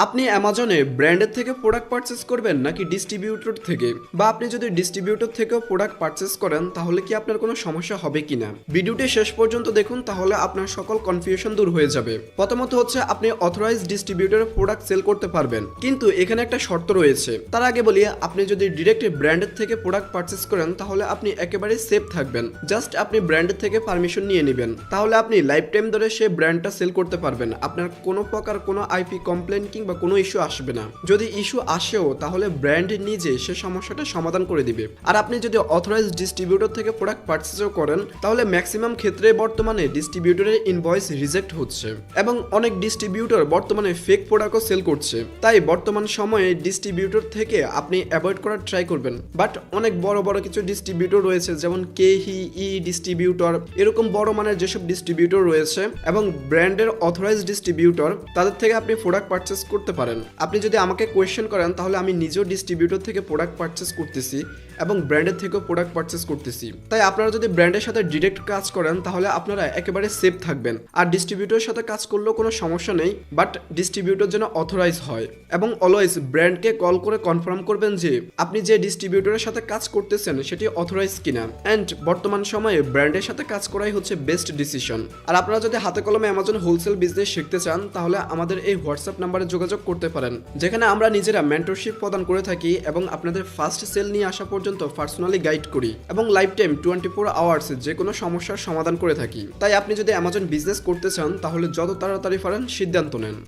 আপনি অ্যামাজনে ব্র্যান্ডের থেকে প্রোডাক্ট পারচেস করবেন নাকি ডিস্ট্রিবিউটর থেকে, বা আপনি যদি ডিস্ট্রিবিউটর থেকেও প্রোডাক্ট পারচেস করেন তাহলে কি আপনার কোনো সমস্যা হবে কিনা। ভিডিওটি শেষ পর্যন্ত দেখুন, তাহলে আপনার সকল কনফিউশন দূর হয়ে যাবে। প্রথমত হচ্ছে আপনি অথরাইজ ডিস্ট্রিবিউটরে প্রোডাক্ট সেল করতে পারবেন, কিন্তু এখানে একটা শর্ত রয়েছে। তার আগে বলি, আপনি যদি ডিরেক্ট ব্র্যান্ডের থেকে প্রোডাক্ট পারচেস করেন তাহলে আপনি একেবারে সেফ থাকবেন। জাস্ট আপনি ব্র্যান্ডের থেকে পারমিশন নিয়ে নেবেন, তাহলে আপনি লাইফ টাইম ধরে সেই ব্র্যান্ডটা সেল করতে পারবেন। আপনার কোনো প্রকার কোনো আইপি কমপ্লেন কিংবা কোনো ইস্যু আসবে না। যদি ইস্যু আসেও তাহলে ব্র্যান্ড নিজে সে সমস্যাটা সমাধান করে দিবে। আর আপনি যদি অথরাইজ ডিস্ট্রিবিউটর থেকে প্রোডাক্ট পারচেসও করেন তাহলে ম্যাক্সিমাম ক্ষেত্রে বর্তমানে ডিস্ট্রিবিউটরের ইনভয়েস রিজেক্ট হচ্ছে এবং অনেক ডিস্ট্রিবিউটর বর্তমানে ফেক প্রোডাক্টও সেল করছে। তাই বর্তমান সময়ে ডিস্ট্রিবিউটর থেকে আপনি অ্যাভয়েড করার ট্রাই করবেন। বাট অনেক বড় বড় কিছু ডিস্ট্রিবিউটর রয়েছে, যেমন কেহি ডিস্ট্রিবিউটর, এরকম বড় মানের যেসব ডিস্ট্রিবিউটর রয়েছে এবং ব্র্যান্ডের অথরাইজ ডিস্ট্রিবিউটর, তাদের থেকে আপনি প্রোডাক্ট পারচেস করতে পারেন। আপনি যদি আমাকে কোয়েশ্চেন করেন তাহলে আমি নিজেও ডিস্ট্রিবিউটর থেকে প্রোডাক্ট পারচেস করতেছি এবং ব্র্যান্ডের থেকেও প্রোডাক্ট পারচেস করতেছি। তাই আপনারা যদি ব্র্যান্ডের সাথে ডিরেক্ট কাজ করেন তাহলে আপনারা একেবারে সেফ থাকবেন। আর ডিস্ট্রিবিউটরের সাথে কাজ করলেও কোনো সমস্যা নেই, বাট ডিস্ট্রিবিউটর যেন অথরাইজ হয়। এবং অলওয়েজ ব্র্যান্ডকে কল করে কনফার্ম করবেন যে আপনি যে ডিস্ট্রিবিউটরের সাথে কাজ করতেছেন সেটি অথরাইজ কিনা। অ্যান্ড বর্তমান সময়ে ব্র্যান্ডের সাথে কাজ করাই হচ্ছে বেস্ট ডিসিশন। আর আপনারা যদি হাতে কলমে অ্যামাজন হোলসেল বিজনেস শিখতে চান তাহলে আমাদের এই হোয়াটসঅ্যাপ নাম্বারে যোগাযোগ করতে পারেন, যেখানে আমরা নিজেরা মেন্টরশিপ প্রদান করে থাকি এবং আপনাদের ফার্স্ট সেল নিয়ে আসা পর্যন্ত পার্সোনালি গাইড করি এবং লাইফ টাইম 24 আওয়ার্স যে কোনো সমস্যার সমাধান করে থাকি। তাই আপনি যদি অ্যামাজন বিজনেস করতে চান তাহলে যত তাড়াতাড়ি পারেন সিদ্ধান্ত নেন।